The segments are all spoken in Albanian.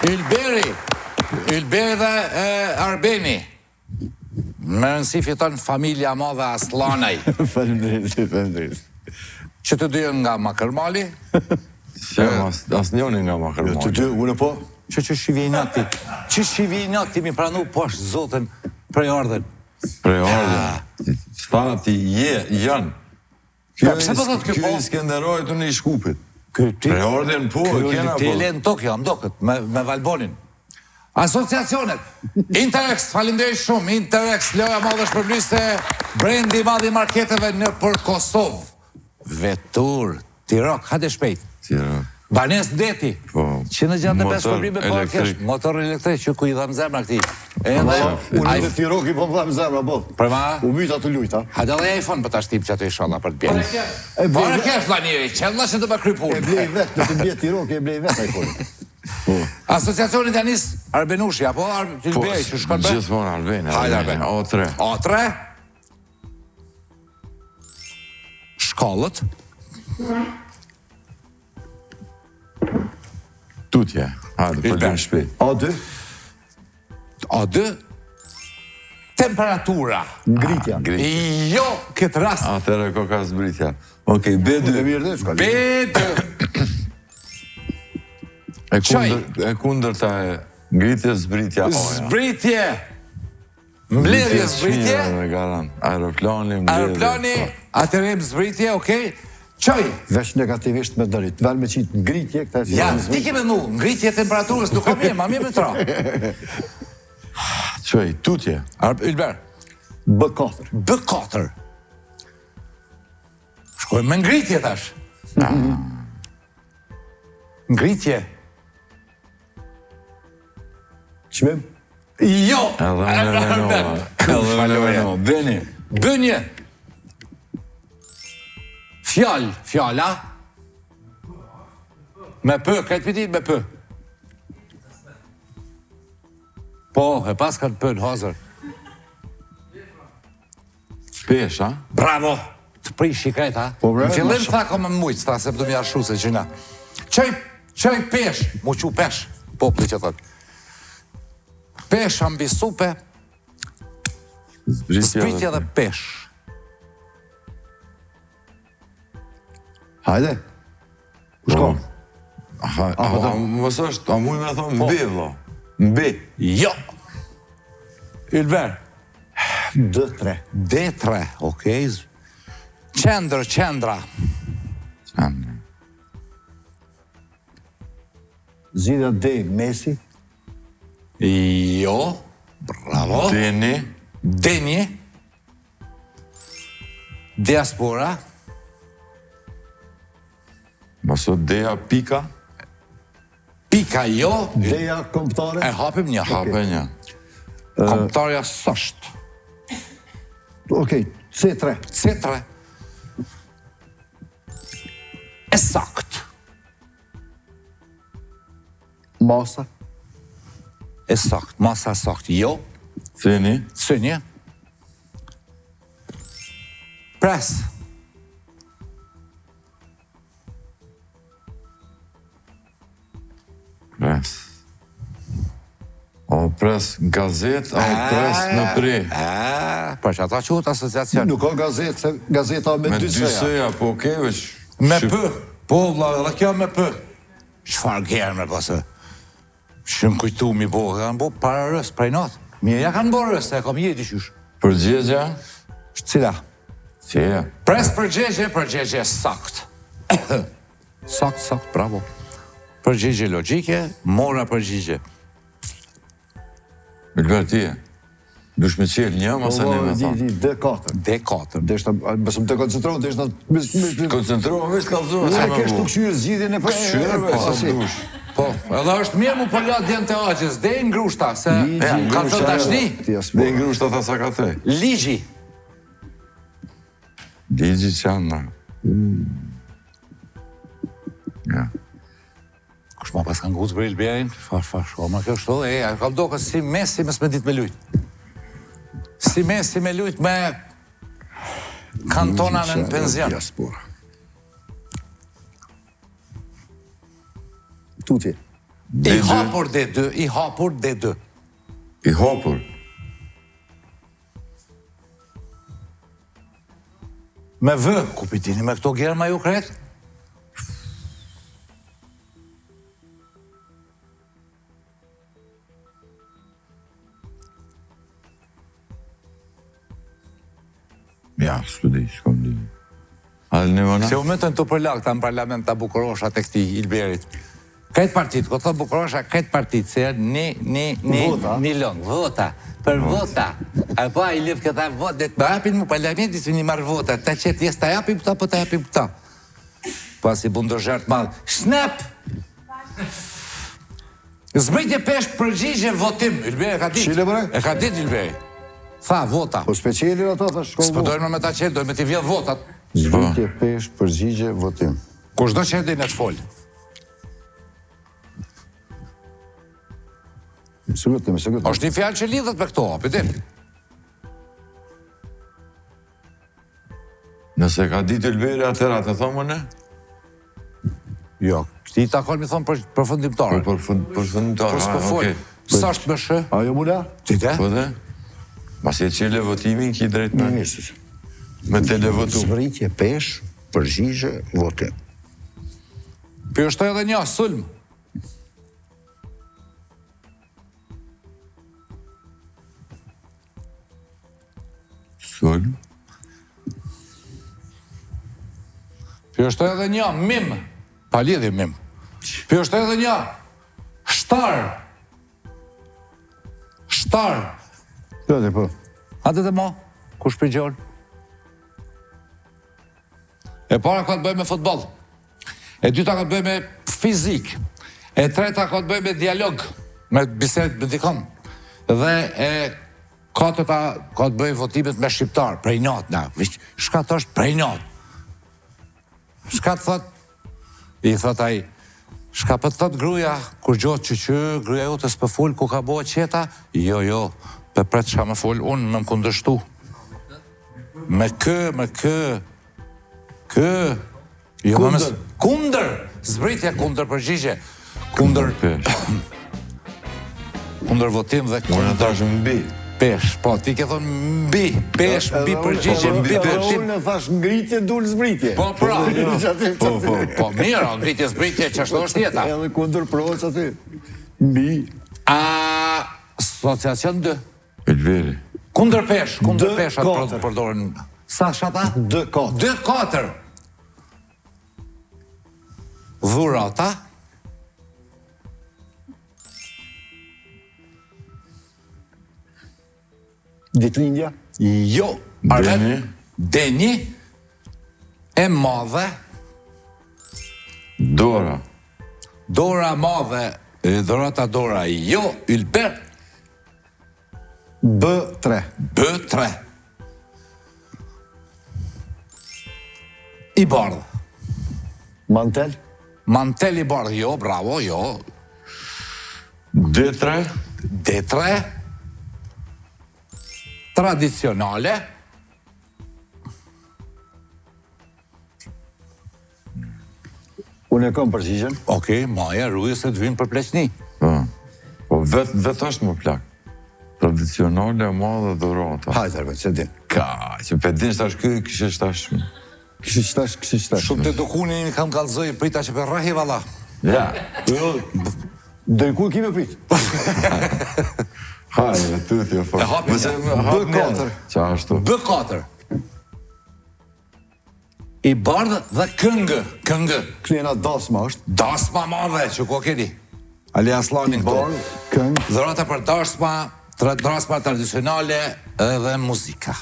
Ylberi dhe Arbeni. Me rëndësi fiton familja madhe Aslanaj. Faleminderit. Që të dy nga Makërmali. As njoni nga Makërmali. Të dy, unë po? Që shqivinati. Që shqivinati mi pranu poshtë zotën prej ardhen. Prej ardhen. Stanati janë. Kjo Skenderojt unë i Shkupit. Prej ardhen po, kjena po. Ti e le në Tokio, më dokët, me Valbonin. Asociacionet, Interex, falinderit shumë, Interex, loja madhe shpërblyste, brendi madhi marketeve në për Kosovë. Vetur, Tirok, hajde shpejt. Tirok. Banes Deti, që në gjatë në besë përbrime po kesh, motor elektrik, që ku i dhamë zemra këti. Unë dhe Tirok i po më dhamë zemra, po. Përma? U myta të lujta. Hajde dhe iPhone për ta shtip që ato i shala për të bjerë. Pare kesh, Laniri, qëllë që të më krypur. E blej vetë, në të bje Tirok, e blej vetë iPhone. Asociacionit janis Arbenushi, apo Ylberi që shkon be? Gjithmonë Arbeni. Hajde Arbeni. O3. Shkallët. Tutje. Hajde, përgjën shpejt. A2. A2. Temperatura. Ngritja. Jo, këtë rast. Atere ko ka zbritja. Okej, B2. B2. E kunder ta e ngritje, zbritja oja. Zbritje. Mbledhje, zbritje. Aeroplani, atërim zbritje, okej. Qoj. Vesh negativisht me dërit. Vel me qitë ngritje, këta e si... Ja, ti ke me nu, ngritje temperaturës, nuk kam ma mirë me tra. Qoj, tutje. Ylber. B4. B4. Shkoj me ngritje tash. Ngritje. Qmim? Jo! Bënje. Bënje. Fjalla. Me pë, këtë piti me pë. Po, e pas kanë pë në hazër. Pesh, ha? Bravo! Të prish i krejt, ha? Në fillim tha ko me mujtë, ta se pëtë më jarshu se gjina. Qoj pesh, mu qu pesh, popli që thot. Pesh ambi supe, zbritja dhe pesh. Hajde. Shko. Mësë është, a mujë me thonë mbi, vlo. Mbi. Jo. Ylber. D3. D3, okej. Qendra. Zidja D, Mesi. Jo. Bravo. Deni. Diaspora. Mësë Deja Pika. Pika jo. Deja komptare. E hapim një. Komptarja sështë. Okej, C3. C3. E sakt. Masa. E sakt. Masa sakt. Jo. Ceni. Pres. O pres gazet, o pres në pri. Për që ata qëtë asociacion. Nuk ka gazet, se gazeta me dy seja. Me dy seja, po keveq. Me pë. Po, vla, dhe kjo me pë. Qfar gjerë me pasë? Shumë kujtu mi bo, kanë bo para rës, prej natë. Mirë, ja kanë bo rës, e kam jeti qysh. Përgjegja? Cila? Qeja. Pres përgjegje sakt. Sakt, bravo. Përgjigje logike, mora përgjigje. Ylber tije, dush me qelë një, masa një me thonë. D4. D4. Besëm të koncentrohën, të ishtë në... Koncentrohën, vishtë ka dhërë. Në kështë të këshyrë zgjidhjen e për... Këshyrë, sa dush. Po, edhe është mirë mu përlat djenë të aqës, dhe i ngrushta, se ka të dashni. Dhe i ngrushta ta sa ka thej. Ligji. Ligji qanë. Ja. Kush ma pas kanë guzë për Ylberin, shko ma kjo shto, kam do ka si Messi me s'me dit me lujt. Si Messi me lujt me kantona në penzion. Tutje. I hapur D2, i hapur D2. I hapur. Me V, ku pitini me këto germa ju kretë? Ja, studi, shkom di. Alë në mëna? Se u mëtën të përlak ta në parlament të bukurosha të këti Ilberit. Këtë partit, këtë bukurosha, këtë partit, se një lëngë, vota, për vota. Apo a i lëpë këta votet, më apin mu parlamentit që një marrë vota, ta qëtë jes të japim këta, po të japim këta. Pas i bundur zhartë madhë. Snap! Zbritje pesh përgjigje votim, Ilberi e ka dit. Qile bre? E ka dit Ilberi. Tha, vota. Po specialin ato, ta shkollë S'po dojmë me ta qelë, dojmë t'i vjedh votat. Zbritje, pesh, përgjigje, votim. Kush do që e din e të folë. Së gëtëm. Është një fjalë që lidhet me këto, apitim. Nëse ka ditë Ilberi atëra të thomë ne? Jo, këti i takon mi thonë përfundimtare. Përfundimtare, Por s'po folë. Sa është me shë? Ajo mula? Ti te? Po dhe? Mas e qele votimin ki drejt me? Ministrës. Me televotu. Zbritje, pesh, përgjigje, votim. Për është edhe një, sulm. Sulm. Për është edhe një, mim. Pa lidhi mim. Për është edhe një, shtar. Shtar. Jo, dhe po. Ate dhe mo, kush për gjallë? E para ka të bëjë me futbol. E dyta ka të bëjë me fizik. E treta ka të bëjë me dialog, me bisedë me dikon. Dhe e katërta ka të bëjë votimet me shqiptar, prej natë na. Shka të është prej natë? Shka të thot? I thot ai, shka për të thot gruja, kur gjotë që gruja ju të s'pë full, ku ka bëhe qeta? Jo, për pretë shka me full, unë me më kundërshtu. Me kë. Jo, Kundër. Kundër! Zbritja kundër përgjigje. Kundër votim dhe Unë kundër tash mbi. pesh. Po, ti ke thonë mbi. Pesh, mbi përgjigje, mbi votim. Unë thash ngritje, dul zbritje. Po, pra. Po. Po, mirë, ngritje, zbritje, që ashtu është jeta. Edhe kundër provës aty. Mbi. Asociacion 2. Ilberi. Kundër pesh atë katër. përdorën. Sa shata? 2-4. 2-4. Dhurata. Ditëlindja. Jo. Deni. E madhe. Dora. Dora madhe. Dorata dora. Jo. Ylber. B3. B3. I bardh. Mantel. Mantel i bardh. Jo, bravo, jo. D3. D3. Tradicionale. Unë e kam përgjigjen. Okej, maja, rruje se të vinë për pleqni. Po vetë është më plak. Tradicionale, madhe, dorata. Hajtë, arve, se din. Ka, që për din shtash këj, kështë shtash. Kështë qëtash. Shumë të dukunin kam kalzoj, prita që për rahi vala. Ja. Dërë ku kime prit? Hajde, të t'jo fërë. E hapin B4. Qa ashtu? B4. I bardh dhe këngë. Kënjena dasma është. Dasma madhe, që ko keni? Ali Aslanin këto. Bardh, këngë. Dhurata për dasma tradicionale dhe muzika.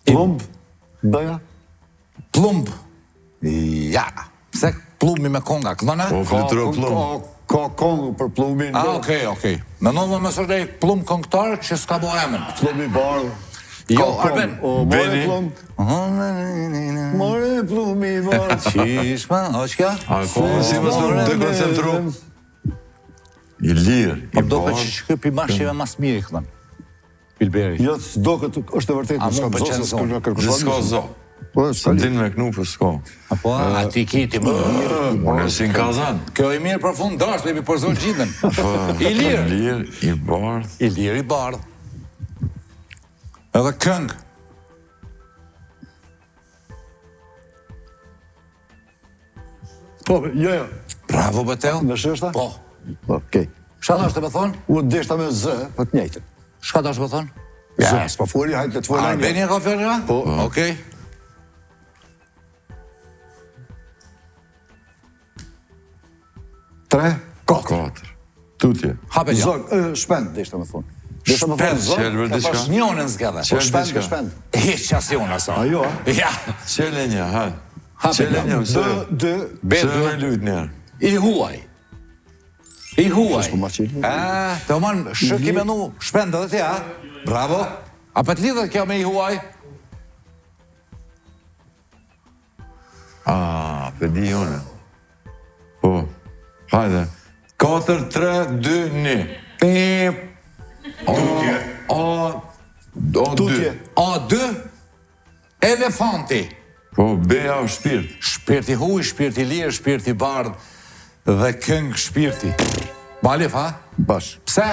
Plumb. Bëja. Plumb. Ja. Pse plumbi me konga, këndona? Po, flutro plumb. Ka kongë për plumbin. Okej. Në nëmë me sërdej plumb këngëtar që s'ka bo emen. Plumbi bardh. Jo, Arben. Beni. More plumbi bardh. Qishma, o qka? A kohën si më së dekoncentru? I lirë, Po i do për bardh. që shkëpi mashive mas mirë, këtën. Pilberi. Jo, s'do këtë është e vërtet. A mu pëlqen zonë? Dhe s'ka zo. Po, Së din me knu për s'ko. Po, ati kiti më. Unë e si në kazan. Kjo i mirë për fund dash, me për zonë gjitën. I lirë. I lirë, i bardh. I lirë, i bardh. Edhe këngë. Po, jo. Bravo, Beteo. Në shështa? Po. Okej. Shka da është të me thonë? U deshta me zë, për të njëjtën. Shka da është me thonë? Ja, s'pa foli, hajtë të folë. Albania ka fjallë? Po. Okej. Tre, Katër. Tutje. Hape gja. Zog, shpend, deshta me thonë. Deshta me thonë zog, Qelbër E diçka. pash njonën zgedhe. Qelbër shpend, diçka. shpend. Hiq qas jonë asa. Ajo, a? Ja. Qele një, ha. Hape Qele një, Dë, dë, Pse me lujt njerë. I huaj. I huaj. Shko ma qilë. Të oman, shëk i menu shpend edhe ti, a? Bravo. A për të lidhët kjo me i huaj? Për di une. Po, hajde. 4, 3, 2, 1. Pip. Tutje. Tutje. A2. Elefanti. Po, beja o shpirt. Shpirti huj, shpirti lirë, shpirti bardh. Dhe këngë shpirti. Balif, ha? Bash. Pse?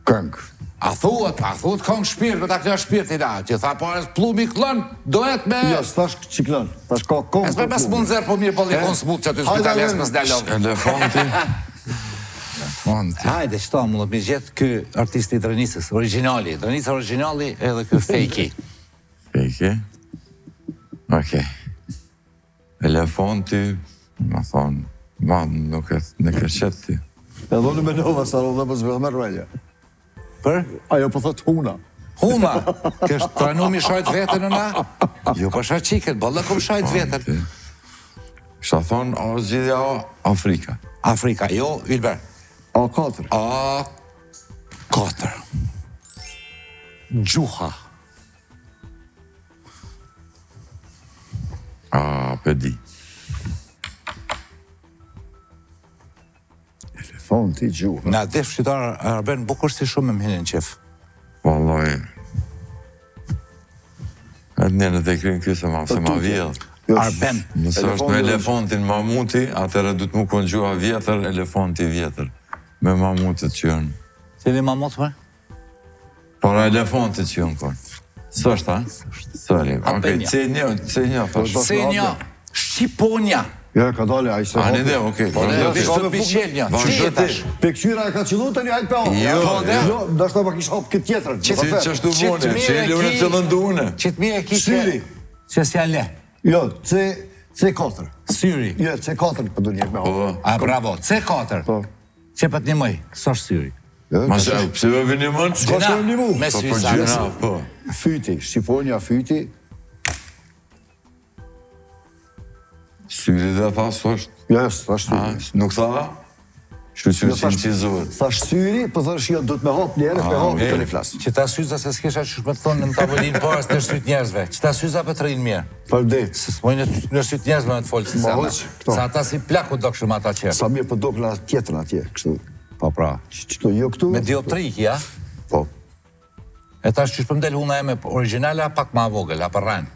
Këngë. A thuhet këngë shpirt, me ta kjo shpirti da. Që tha po es plumi klën, dohet me... Ja, s'tash qiklon. Tash ka këngë. Es me mes mund zërë, po mirë balikon s'mut që aty spitali es mes dalov. Elefanti. Hajde, qëta më dhe mi gjithë kë artisti Drenisës, originali. Drenisë originali edhe kë fejki. Peki. Okej. Elefanti, ma thonë, ma nuk e në kërqet ti. E dhoni me nova, sa rodhe për zbëllë me rrelja. Për? Ajo po thot huna. Huma, kështë tranu mi shajt vetën në na? Jo, pa shajt qiket, balla kom shajt vetën. Shta thonë, a zgjidhja Afrika. Afrika, jo, Ilber. A4. A4. Gjuha. Pedi. Elefanti, gjuha. Na def shqitar arben bukur si shumë me më hinin qef. Vallaj. Atë njërë të krynë kësë ma se ma vjellë. Arben. Nësë është me elefantin mamuti, atërë du të mu konë gjua vjetër, elefanti vjetër. Me mamutit që jënë. Cili mamut, për? Para elefantit që jënë konë. Së është, ha? Sëri. Okej, C1, thashtë. Senja, Shqiponja. Ja, ka dole, a i se Ani dhe, okej. Vishtë Pishelja. Vazhdo ti. Pe këqyra e ka qëllu të një hajtë pe hapë. Jo, Jo, ndashta pa kishë hapë këtë tjetër. Si që ashtu bone, që e lune të lëndu une. Qitë mirë e ki Syri. që s'ja le. Jo, C4. Syri. Jo, C4 për du njërë me hapë. A, bravo. C4. Po. Që për të një mëj, së është syri. Ma se, pëse me vini mënë? Ka që një mu. Me Po, syri po, sa. gjëna, po. Fyti, Shqiponja, fyti. Syri dhe tha, së është. Ja, thash Ha, syri. nuk tha? Shqyqyr si në qizohet. Thash syri, për thash jo, do të me hapë njerë, pe hapë të një flasë. Që ta syza se s'kisha që shme të thonë në tavolinë parës të syt njerëzve. Që ta syza për të rinë mirë. Faldet. Se s'mojnë në syt njerëzve me të folë si Ma sana. hoq, këto. Sa ata si plaku do këshëm ata qërë. Sa mirë për do këna tjetër atje, kështu. Po pra. Qëto jo këtu? Me dioptriki, ja? Po. E ta shqysh pëmdel huna e me originala pak ma vogël, a për ranë.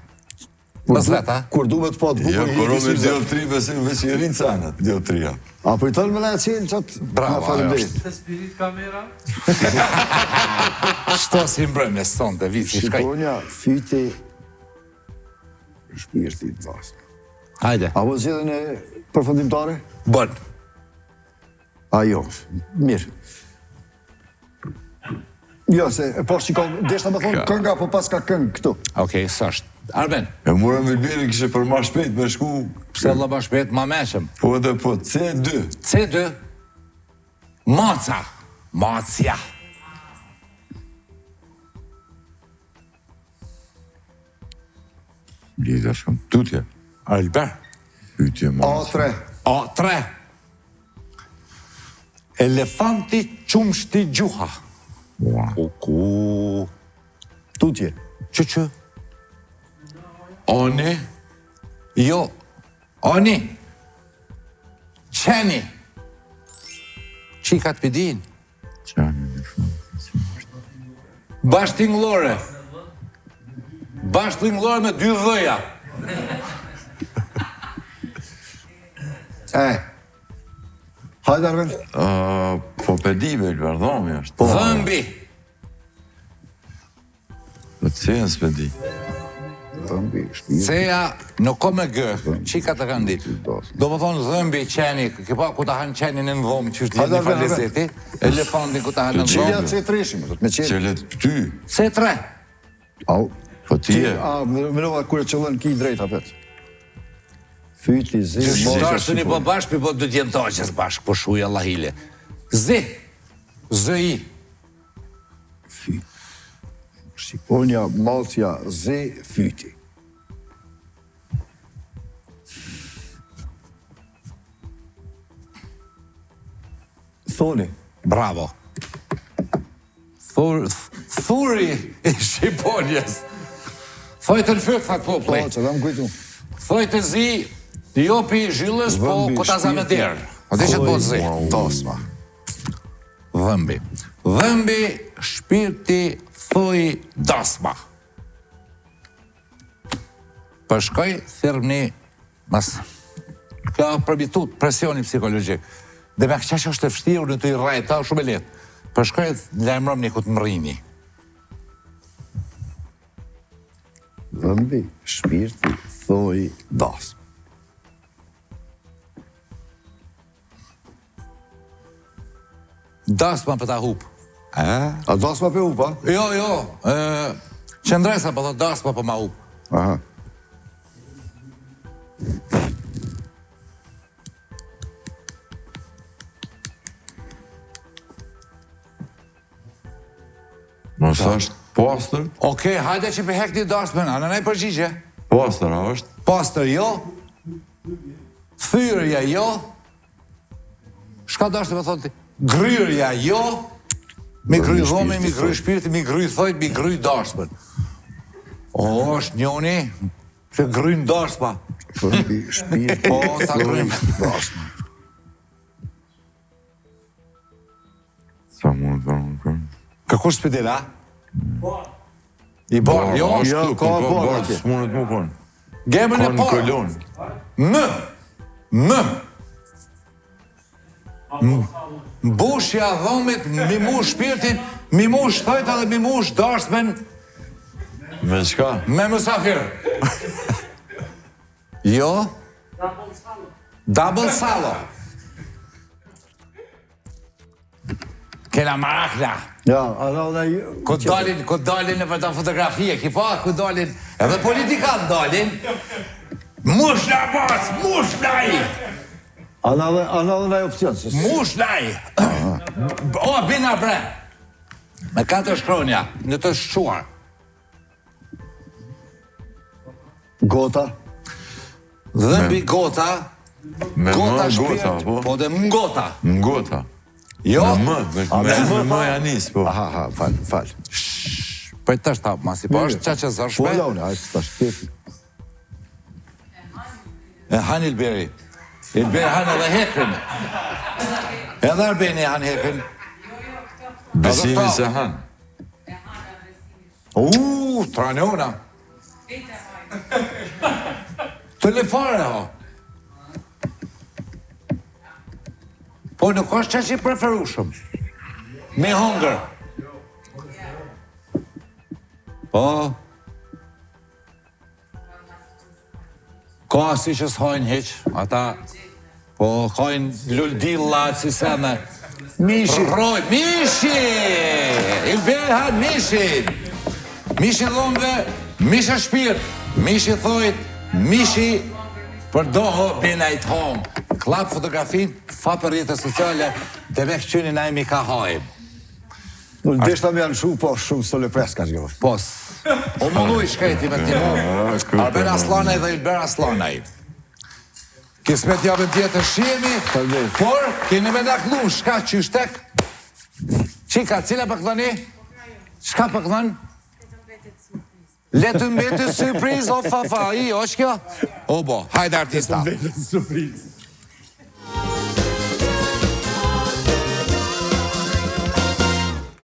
Bës vetë, ha? Kur du me të pa të Jo, bukur, koro me i dioptri, besim veç i rinë sanët, dioptria. A po i tëllë me la e qenë qatë? Bravo, Faleminderit. Të spirit kamera? Shto si mbrëm e sonë të vitë si shkaj. Shqiponja, fyti, shpirti të vasë. Hajde. A po zjedhe në përfundimtare? Bën. A jo, mirë. Jo, se e po shqikon, deshta me thonë kënga, po pas ka këngë këtu. Okej, së është. Arben, E mura me Ilberi kështë për ma shpejt me shku, pse Allah ma shpet, ma meqëm. po edhe po, C2. C2. Maca. Macja. Lidha shkëm, tutje. Albert. Pytje ma. A3. A3. Elefanti qumshti gjuha. Kuku. Tutje. Që? Ani, Jo. Oni. Qeni. Qikat pëdin. qani në shumë. Bashtingllore. Bashtingllore me 2 dhëja. Hajde, Arvel. Po pedive, Elberdomi është. Dhëmbi. Po të cilën s'pedi. Dhëmbi, shpirti. Ceja nuk ka me gë, qika të kanë ditë. Do më thonë dhëmbi, qeni, këpa ku ta hanë qenin në dhomë, që është një falezeti, elefantin ku ta hanë në Qilja dhomë. C3-shim, me qilja. Qëllet ty. C3. Au. Po ti e. Me nova kure qëllën ki drejt apet. Fyti, zi, Dashtë një po bashkë, po do t'jenë toqës bashkë, po shuja Allahile. Zi. Zëi. Shqiponja, malësja, zi, fyti. Thoni. Bravo. Thuri i Shqiponjes. Thojtë në fytë, fatë poplej. Po, që dam kujtu. Thojtë zi, jopi zhillës, po këta zame derë. O të që të po zi. Tosma. Dhëmbi. Dhëmbi, shpirti, thuj, dasma. Përshkoj, thirrni, mas, ka përbitut, presioni psikologjik. Dhe me këqa që është e fështirë, në të i rajta, shumë e letë. Përshkoj, lajmërom një ku të më rrini. Dhëmbi, shpirti, thuj, dasma. Dasma për ta hupë. A dasma për upa? Jo, qëndresa për thot dasma për ma hupë. Aha. Mos është pastër? Okej, hajde që për hek një dasmën, anë nëj përgjigje. Pastër, a është? Pastër jo, thyrja jo, shka dashtë me thotë, gryrja jo, mi gry dhome, mi gry shpirti, mi gry thojt, mi gry dashmën. O, është njoni, që gryn dashma. Dhëmbi, shpirti, Po, ta grym. dasma. Sa mund të kërë? Kërkush s'pidil, a? I bar, jo? Jo, ka bar atje. S'mundet mu konë. Gemën e Konë parë. kolon. Më. Mbushja dhomit, mi mush shpirtin, mi mush thojta dhe mi mush dashmen Me qka? me mësafir. Jo? Double salo. Kena marakna. Ja, ana dhe... Ku dalin në për ta fotografie, ki pa, ku dalin, edhe politikan dalin, mush në pas, mush naj, Ana dhe në opcion. mush naj. O, bina bre, me 4 shkronja, në të shquar. Gota. Dhëmbi gota, Me gota më shpirt, gota, po? po dhe mgota. Ngota. Jo, Me më janis, po. Aha, fal. për të shtap, masi, po është qa që zërshme, Folone, a është të shteti. e han Ilberi. Ilberi han edhe hekrin. Edhe Arbeni han hekrin. Besimi se han. Tranona. Telefare, ho. Po nuk është që që i preferushëm. Me hongër. Po. Ka si që s'hojnë hiq, ata, po hojnë luldilla, si sene. Mishi. Roj, mishi! Ilberhan, mishin! Mishi dhomve, mishi shpirt, mishi thojt, mishi përdoho binajt home. Klap fotografin, fa për rjetës sociale, dhe me këqyni na imi ka hajmë. Në deshta me janë shumë, po shumë së le preska që gjovë. Pos, o mundu i shkreti me ti mu, Arben Aslanaj dhe Ilber Aslanaj. Kismet javën tjetër shihemi, por keni me naklu, shka qyshtek? Qika, cila për këthoni? Shka për këthon? Letë mbetë surpriz, o fa, i, o shkjo? O bo, hajde artista. Surpriz.